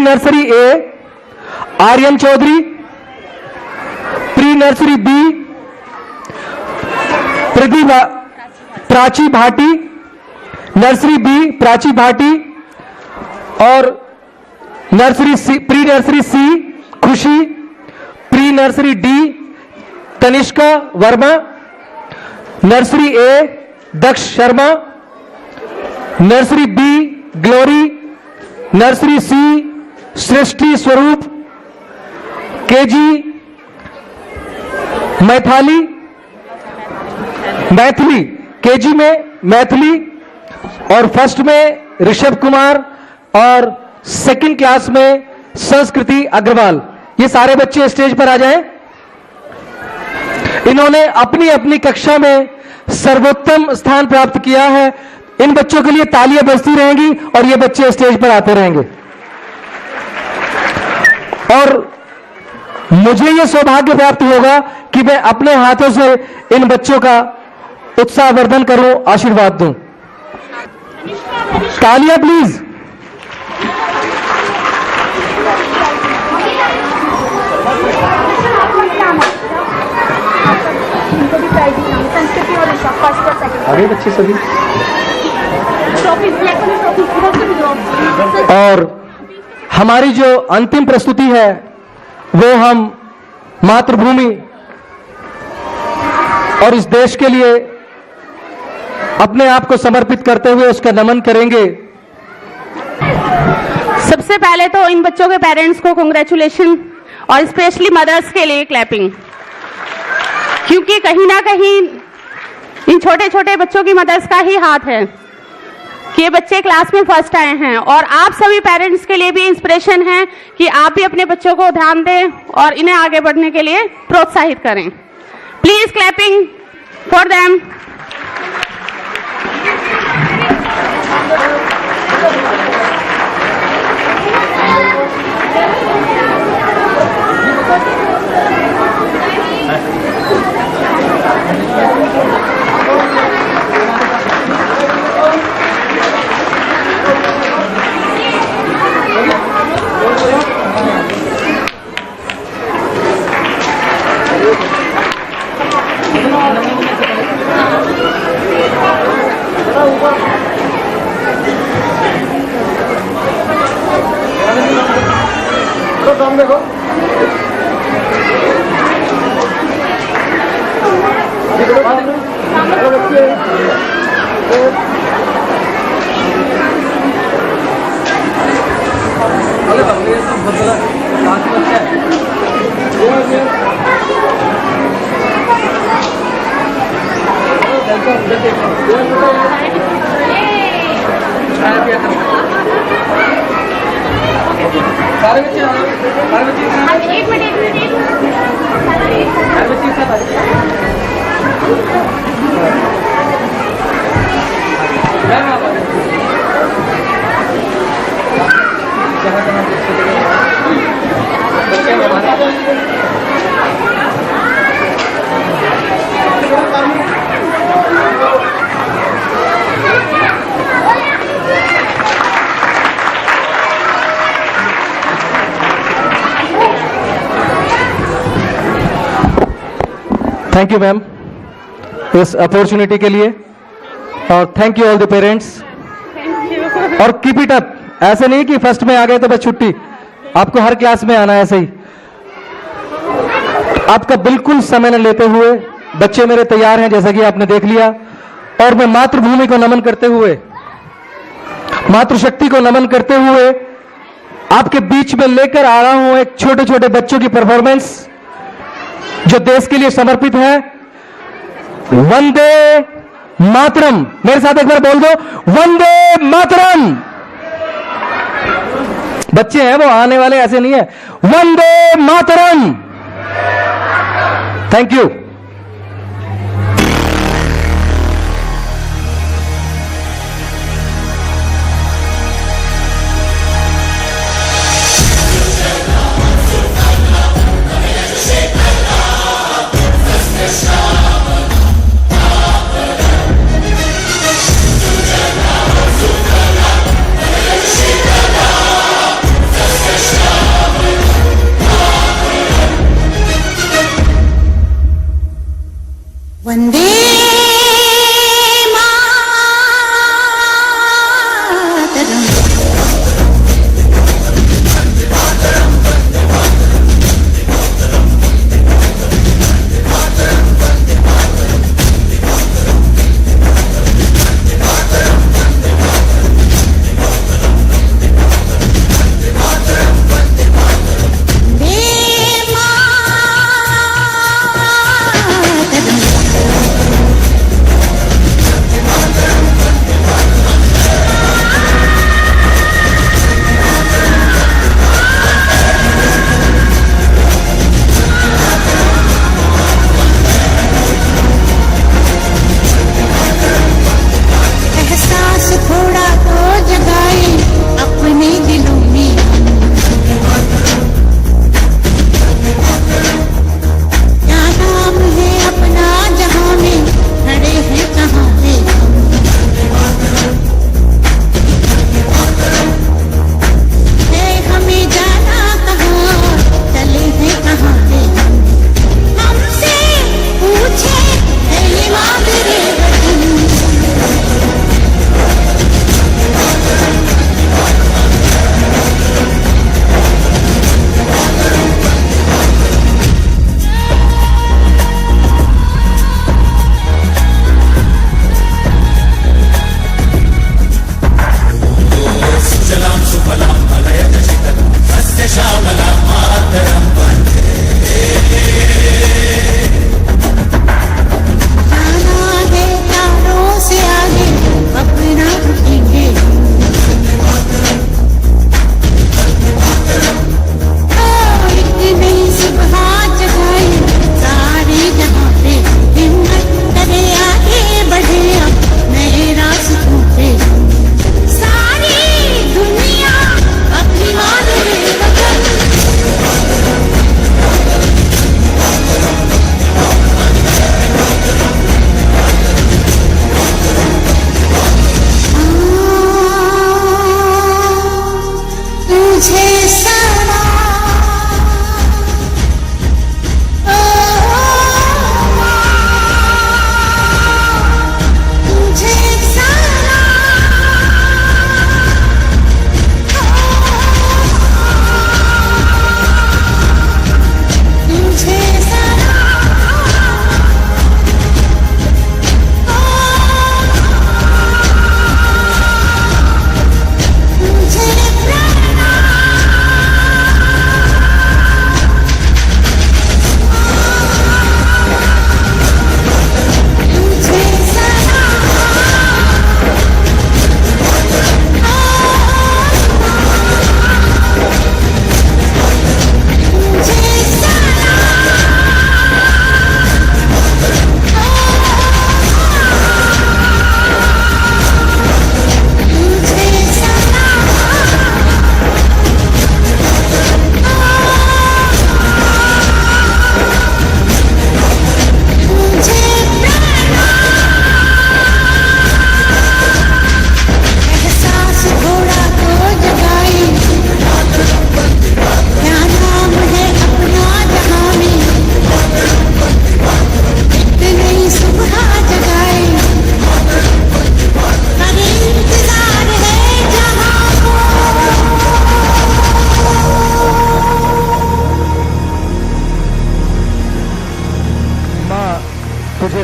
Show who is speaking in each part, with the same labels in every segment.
Speaker 1: Nursery A Aryan Chaudhary, pre nursery B Prachi Bhati, nursery B Prachi Bhati, और nursery C pre nursery C Khushi, pre nursery D Tanishka Verma, nursery A Daksh Sharma, nursery B Glory, nursery C Srishti Swaroop, KG Maithili, KG में मैथिली, और first में ऋषभ कुमार, और second class में संस्कृति अग्रवाल। ये सारे बच्चे स्टेज पर आ जाएं। इन्होंने अपनी अपनी कक्षा में सर्वोत्तम स्थान प्राप्त किया है। इन बच्चों के लिए तालियां बजती रहेंगी और ये बच्चे स्टेज पर आते रहेंगे। और मुझे यह सौभाग्य प्राप्त होगा कि मैं अपने हाथों से इन बच्चों का उत्साहवर्धन करूं, आशीर्वाद दूं। तालियां प्लीज। अरे बच्चे सभी। और हमारी जो अंतिम प्रस्तुति है वो हम मातृभूमि और इस देश के लिए अपने आप को समर्पित करते हुए उसका नमन करेंगे।
Speaker 2: सबसे पहले तो इन बच्चों के पेरेंट्स को कांग्रेचुलेशन, और स्पेशली मदर्स के लिए क्लैपिंग, क्योंकि कहीं ना कहीं इन छोटे छोटे बच्चों की मदर्स का ही हाथ है कि ये बच्चे क्लास में फर्स्ट आए हैं। और आप सभी पेरेंट्स के लिए भी इंस्पिरेशन है कि आप भी अपने बच्चों को ध्यान दें और इन्हें आगे बढ़ने के लिए प्रोत्साहित करें। Please clapping for them.
Speaker 1: Thank you ma'am इस अपॉर्चुनिटी के लिए, और thank you all the parents. और कीप इट अप। ऐसे नहीं कि फर्स्ट में आ गए तो बस छुट्टी, आपको हर क्लास में आना है। ऐसे ही आपका बिल्कुल समय न लेते हुए बच्चे मेरे तैयार हैं, जैसा कि आपने देख लिया। और मैं मातृभूमि को नमन करते हुए, मातृशक्ति को नमन करते हुए आपके बीच में लेकर आ रहा हूं एक छोटे छोटे बच्चों की परफॉर्मेंस जो देश के लिए समर्पित है। वंदे मातरम। मेरे साथ एक बार बोल दो, वंदे मातरम। बच्चे हैं वो, आने वाले ऐसे नहीं है। वंदे मातरम। Thank you.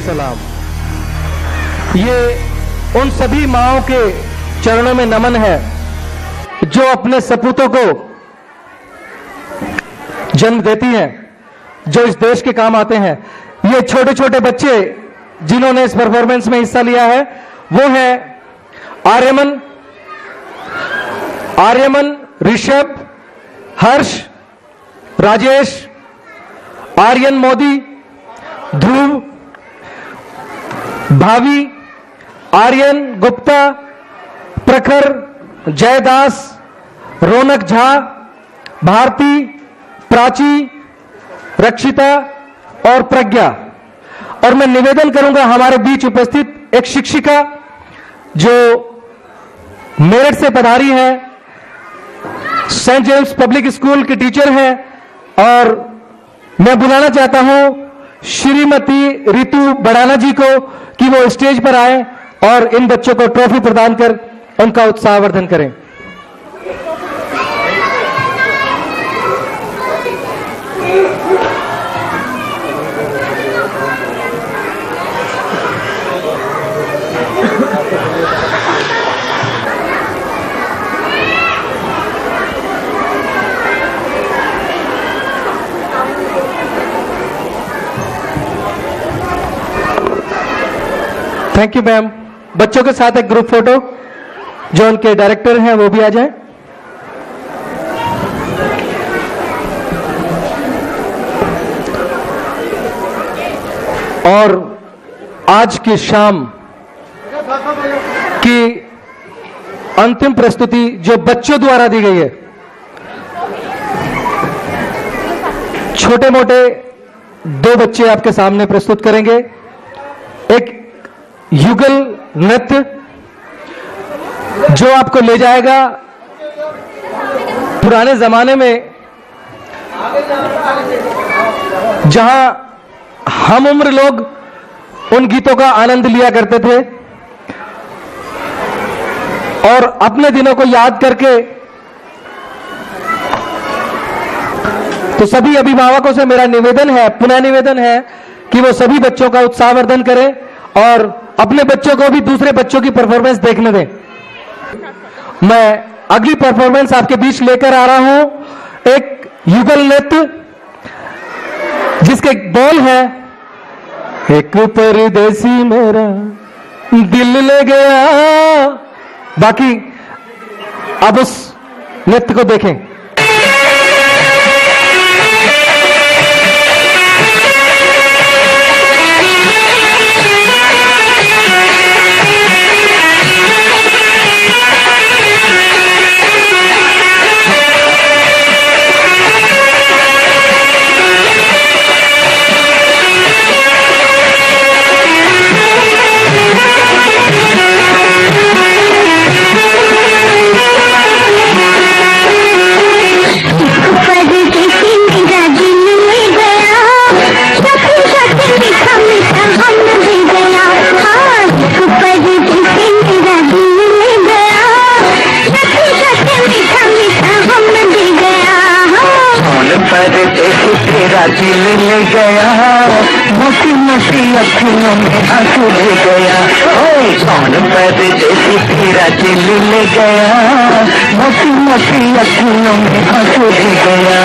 Speaker 1: सलाम। ये उन सभी माओं के चरणों में नमन है जो अपने सपूतों को जन्म देती हैं, जो इस देश के काम आते हैं। ये छोटे छोटे बच्चे जिन्होंने इस परफॉर्मेंस में हिस्सा लिया है वो है आर्यमन, ऋषभ, हर्ष, राजेश, आर्यन मोदी, ध्रुव, भावी, आर्यन गुप्ता, प्रखर, जयदास, रौनक झा, भारती, प्राची, रक्षिता और प्रज्ञा। और मैं निवेदन करूंगा हमारे बीच उपस्थित एक शिक्षिका जो मेरठ से पधारी है, सेंट जेम्स पब्लिक स्कूल की टीचर है, और मैं बुलाना चाहता हूं श्रीमती रितु बड़ाना जी को कि वो स्टेज पर आए और इन बच्चों को ट्रॉफी प्रदान कर उनका उत्साहवर्धन करें। Thank you ma'am. बच्चों के साथ एक ग्रुप फोटो, जो उनके डायरेक्टर हैं वो भी आ जाएं। और आज की शाम की अंतिम प्रस्तुति जो बच्चों द्वारा दी गई है, छोटे मोटे दो बच्चे आपके सामने प्रस्तुत करेंगे। एक युगल नृत्य जो आपको ले जाएगा पुराने जमाने में, जहां हम उम्र लोग उन गीतों का आनंद लिया करते थे और अपने दिनों को याद करके। तो सभी अभिभावकों से मेरा निवेदन है, पुनः निवेदन है कि वो सभी बच्चों का उत्साहवर्धन करें और अपने बच्चों को भी दूसरे बच्चों की परफॉर्मेंस देखने दें। मैं अगली परफॉर्मेंस आपके बीच लेकर आ रहा हूं, एक युगल नृत्य जिसके बोल है, एक परदेसी मेरा दिल ले गया। बाकी अब उस नृत्य को देखें।
Speaker 3: दिल ले गया, मोटी मोटी अखियों में आंसू ले गया। कौन परदेसी तेरा दिल ले गया, मोटी मोटी अखियों में आंसू ले गया।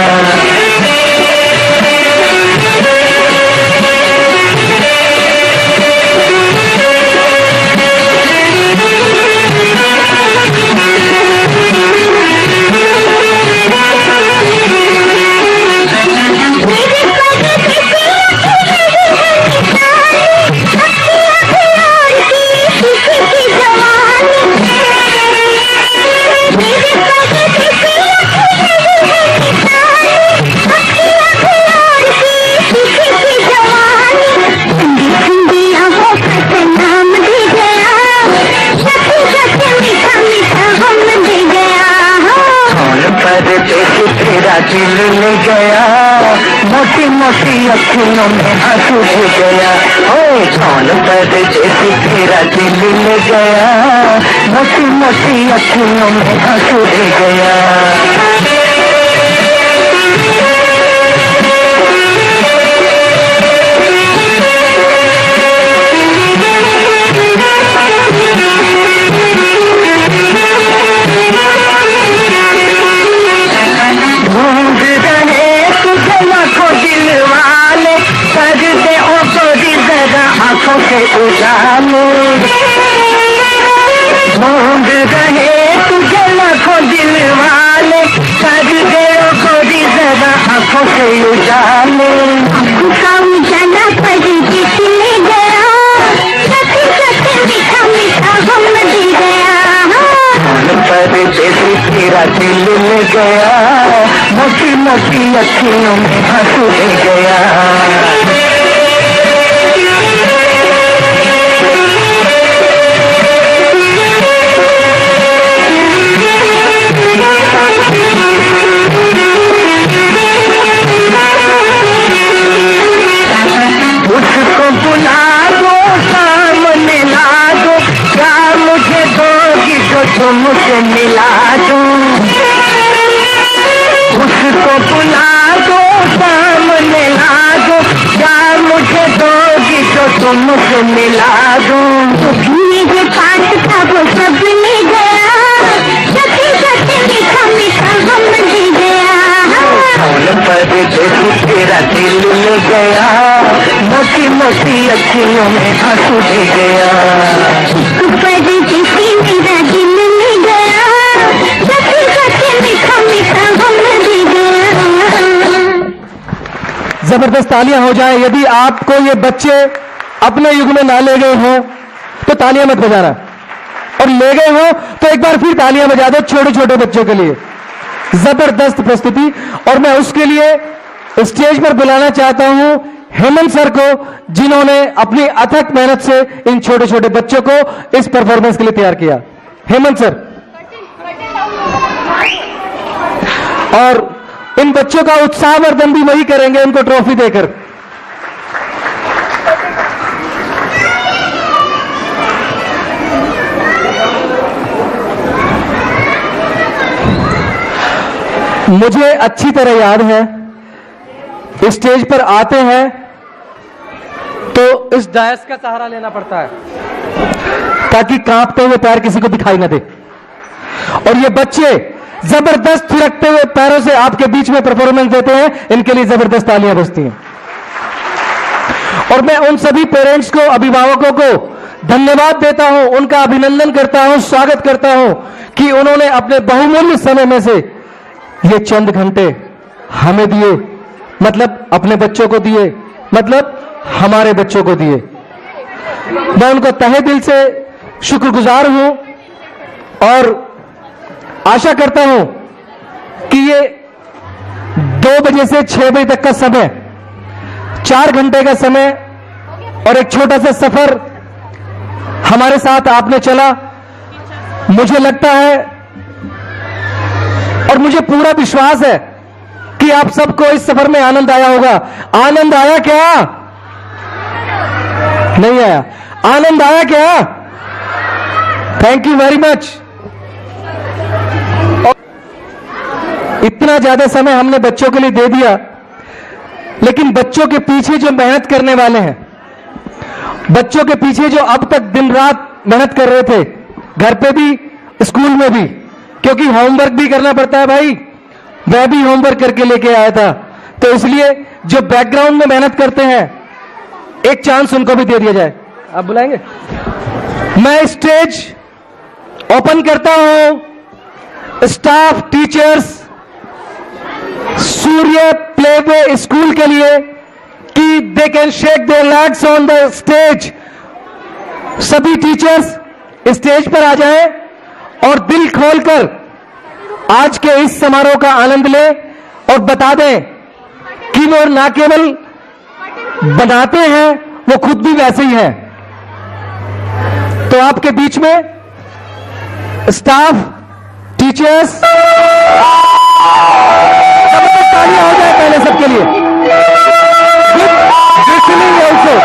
Speaker 3: दिल ले गया, मोटी मोटी अखियों में आंसू ले गया। कौन परदेसी तेरा दिल ले गया, मोटी मोटी अखियों में आंसू ले गया। वाले, ढूंढ रहे तुझे लाखों दिल वाले, कर गए गोरी जरा आंखों से उजाले,
Speaker 4: का उजाला पर दिखने गया, सती सती मीठा मीठा गम दे गया,
Speaker 3: परदेसी तेरा दिल ले गया, मोटी मोटी अखियों में आंसू दे गया। उसको बुला दो, सामने ला दो, क्या मुझे दोगी जो तुमसे मिला दूं। उसको बुला दो, सामने ला दो, क्या मुझे दोगी जो तुमसे मिला दूं।
Speaker 4: ये जो पास था वो सब ले गया, सती सती मीठा मीठा गम दे गया,
Speaker 3: परदेसी तेरा दिल ले गया, मोटी मोटी अखियों में आंसू दे गया।
Speaker 4: परदेसी मेरा दिल ले गया, सती सती मीठा मीठा गम दे गया।
Speaker 1: जबरदस्त तालियां हो जाए। यदि आपको ये बच्चे अपने युग में ना ले गए हो तो तालियां मत बजाना, और ले गए हो तो एक बार फिर तालियां बजा दो छोटे छोटे बच्चों के लिए। जबरदस्त प्रस्तुति। और मैं उसके लिए स्टेज पर बुलाना चाहता हूं हेमंत सर को, जिन्होंने अपनी अथक मेहनत से इन छोटे छोटे बच्चों को इस परफॉर्मेंस के लिए तैयार किया। हेमंत सर। और इन बच्चों का उत्साहवर्धन भी वही करेंगे उनको ट्रॉफी देकर। मुझे अच्छी तरह याद है, स्टेज पर आते हैं तो इस डायस का सहारा लेना पड़ता है ताकि कांपते हुए पैर किसी को दिखाई न दे, और ये बच्चे जबरदस्त थिरकते हुए पैरों से आपके बीच में परफॉर्मेंस देते हैं। इनके लिए जबरदस्त तालियां बजती हैं। और मैं उन सभी पेरेंट्स को, अभिभावकों को धन्यवाद देता हूं, उनका अभिनंदन करता हूं, स्वागत करता हूं कि उन्होंने अपने बहुमूल्य समय में से ये चंद घंटे हमें दिए, मतलब अपने बच्चों को दिए, मतलब हमारे बच्चों को दिए। मैं उनको तहे दिल से शुक्रगुजार हूं और आशा करता हूं कि ये 2 बजे से 6 बजे तक का समय, 4 घंटे का समय और एक छोटा सा सफर हमारे साथ आपने चला। मुझे लगता है और मुझे पूरा विश्वास है कि आप सबको इस सफर में आनंद आया होगा। आनंद आया क्या? नहीं आया? आनंद आया क्या? Thank you very much. इतना ज्यादा समय हमने बच्चों के लिए दे दिया, लेकिन बच्चों के पीछे जो मेहनत करने वाले हैं, बच्चों के पीछे जो अब तक दिन रात मेहनत कर रहे थे, घर पे भी स्कूल में भी, क्योंकि होमवर्क भी करना पड़ता है भाई, वह भी होमवर्क करके लेके आया था, तो इसलिए जो बैकग्राउंड में मेहनत करते हैं एक चांस उनको भी दे दिया जाए। आप बुलाएंगे? मैं स्टेज ओपन करता हूं स्टाफ, टीचर्स, सूर्य प्लेवे स्कूल के लिए कि they can shake their legs on the stage. सभी टीचर्स स्टेज पर आ जाएं और दिल खोलकर आज के इस समारोह का आनंद लें और बता दें कि वो ना केवल बनाते हैं, वो खुद भी वैसे ही हैं। तो आपके बीच में स्टाफ, टीचर्स, तालियां हो जाए पहले सबके लिए। Listening also.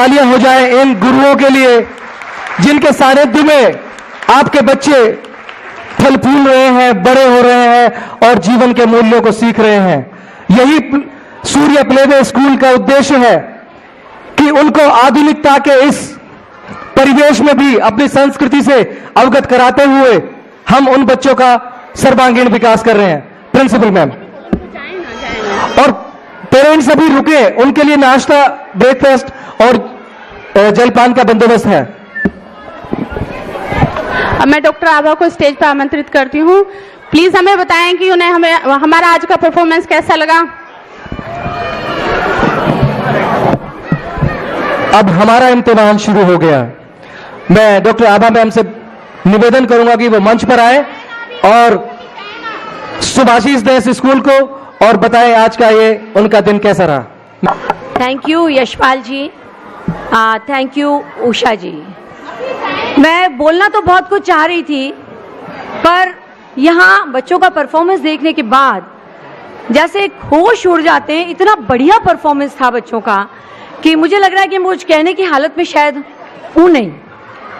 Speaker 1: तालियां हो जाए इन गुरुओं के लिए जिनके सानिध्य में आपके बच्चे फल फूल रहे हैं, बड़े हो रहे हैं और जीवन के मूल्यों को सीख रहे हैं। यही सूर्य प्लेवे स्कूल का उद्देश्य है कि उनको आधुनिकता के इस परिवेश में भी अपनी संस्कृति से अवगत कराते हुए हम उन बच्चों का सर्वांगीण विकास कर रहे हैं। प्रिंसिपल मैम और पेरेंट्स अभी रुके, उनके लिए नाश्ता, ब्रेकफास्ट और जलपान का बंदोबस्त है।
Speaker 2: अब मैं डॉक्टर आभा को स्टेज पर आमंत्रित करती हूँ। प्लीज हमें बताएं कि उन्हें हमारा आज का परफॉर्मेंस कैसा लगा।
Speaker 1: अब हमारा इम्तिहान शुरू हो गया। मैं डॉक्टर आभा मैम से निवेदन करूंगा कि वो मंच पर आए और शुभाशीष दें इस स्कूल को और बताएं आज का ये उनका दिन कैसा रहा।
Speaker 5: Thank you Yashpal ji, thank you Usha ji. मैं बोलना तो बहुत कुछ चाह रही थी, पर यहाँ बच्चों का परफॉर्मेंस देखने के बाद जैसे होश उड़ जाते हैं। इतना बढ़िया परफॉर्मेंस था बच्चों का कि मुझे लग रहा है कि मुझे कहने की हालत में शायद हूँ नहीं।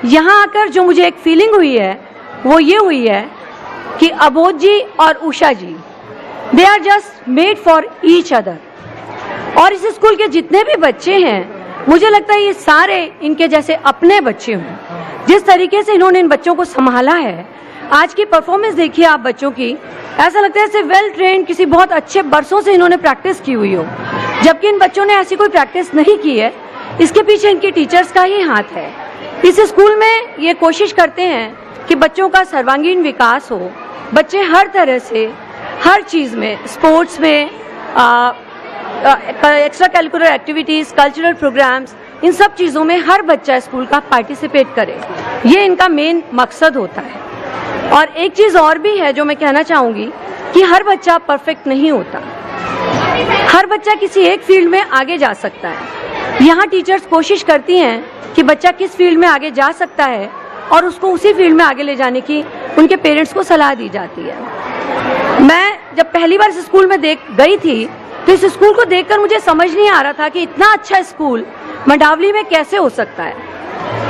Speaker 5: यहाँ आकर जो मुझे एक फीलिंग हुई है वो ये हुई है कि अबोध जी और Usha ji, they are just made for each other. और इस स्कूल के जितने भी बच्चे हैं, मुझे लगता है ये सारे इनके जैसे अपने बच्चे हों। जिस तरीके से इन्होंने इन बच्चों को संभाला है, आज की परफॉर्मेंस देखिए आप बच्चों की, ऐसा लगता है जैसे वेल ट्रेन्ड किसी बहुत अच्छे बरसों से इन्होंने प्रैक्टिस की हुई हो, जबकि इन बच्चों ने ऐसी कोई प्रैक्टिस नहीं की है। इसके पीछे इनके टीचर्स का ही हाथ है। इस स्कूल में ये कोशिश करते हैं कि बच्चों का सर्वांगीण विकास हो। बच्चे हर तरह से, हर चीज में, स्पोर्ट्स में, extra curricular activities, cultural programs, इन सब चीजों में हर बच्चा स्कूल का पार्टिसिपेट करे। ये इनका मेन मकसद होता है। और एक चीज और भी है जो मैं कहना चाहूंगी कि हर बच्चा परफेक्ट नहीं होता। हर बच्चा किसी एक फील्ड में आगे जा सकता है। यहाँ टीचर्स कोशिश करती हैं कि बच्चा किस फील्ड में आगे जा सकता है और उसको उसी फील्ड में आगे ले जाने की उनके पेरेंट्स को सलाह दी जाती है। मैं जब पहली बार इस स्कूल में गई थी तो इस स्कूल को देखकर मुझे समझ नहीं आ रहा था कि इतना अच्छा स्कूल मंडावली में कैसे हो सकता है।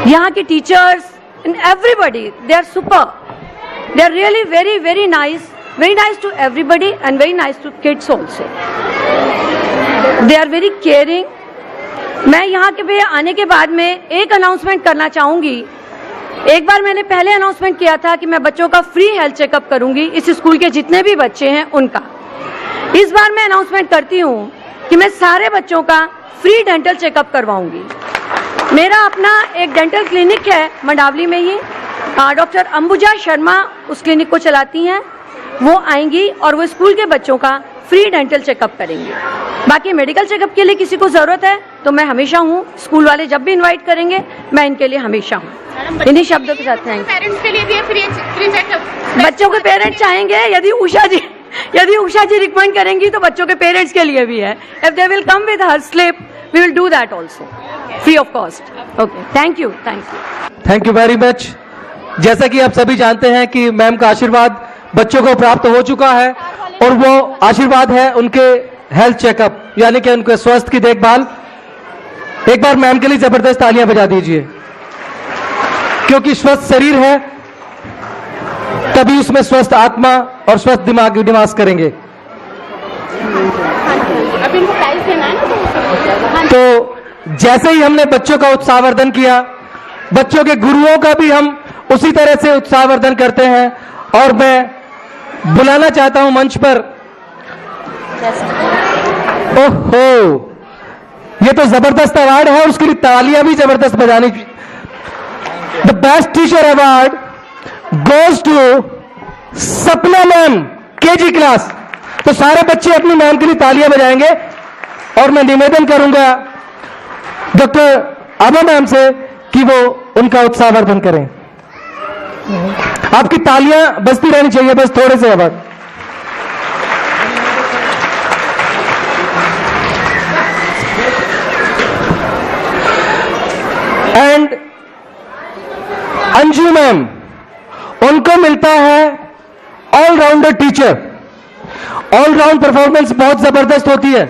Speaker 5: यहाँ के teachers and everybody, they are super, they are really very very nice to everybody and very nice to kids also. They are very caring. मैं यहाँ के आने के बाद में एक अनाउंसमेंट करना चाहूंगी। एक बार मैंने पहले अनाउंसमेंट किया था कि मैं बच्चों का फ्री हेल्थ चेकअप करूंगी, इस स्कूल के जितने भी बच्चे हैं उनका। इस बार मैं अनाउंसमेंट करती हूँ कि मैं सारे बच्चों का फ्री डेंटल चेकअप करवाऊंगी। मेरा अपना एक डेंटल क्लिनिक है मंडावली में ही, डॉक्टर अंबुजा शर्मा उस क्लिनिक को चलाती हैं। वो आएंगी और वो स्कूल के बच्चों का फ्री डेंटल चेकअप करेंगे। बाकी मेडिकल चेकअप के लिए किसी को जरूरत है तो मैं हमेशा हूँ। स्कूल वाले जब भी इनवाइट करेंगे मैं इनके लिए हमेशा हूँ। इन्हीं शब्दों के साथ थैंक।
Speaker 2: पेरेंट्स के लिए भी फ्री चेकअप
Speaker 5: बच्चों के पेरेंट्स चाहेंगे, यदि उषा जी रिकमेंड करेंगी तो बच्चों के पेरेंट्स के लिए भी है। If they will come with her slip we will do that also free of cost. Okay, thank you.
Speaker 1: Thank you very much. जैसा कि आप सभी जानते हैं कि मैम का आशीर्वाद बच्चों को प्राप्त हो चुका है और वो आशीर्वाद है उनके हेल्थ चेकअप, यानी कि उनके स्वास्थ्य की देखभाल। एक बार मैम के लिए जबरदस्त तालियां बजा दीजिए, क्योंकि स्वस्थ शरीर है तभी उसमें स्वस्थ आत्मा और स्वस्थ दिमाग निवास करेंगे।
Speaker 2: अब इनको प्राइज देना है।
Speaker 1: तो जैसे ही हमने बच्चों का उत्साहवर्धन किया, बच्चों के गुरुओं का भी हम उसी तरह से उत्साहवर्धन करते हैं। और मैं बुलाना चाहता हूं मंच पर, ओहो, ये तो जबरदस्त अवार्ड है, उसके लिए तालियां भी जबरदस्त बजानी। The best teacher award goes to Sapna ma'am, KG class. तो सारे बच्चे अपनी मैम के लिए तालियां बजाएंगे और मैं निवेदन करूंगा डॉक्टर आभा मैम से कि वो उनका उत्साहवर्धन करें। आपकी तालियां बजती रहनी चाहिए, बस थोड़े से आवाज। एंड अंजू मैम, उनको मिलता है ऑलराउंडर टीचर। ऑलराउंड परफॉर्मेंस बहुत जबरदस्त होती है।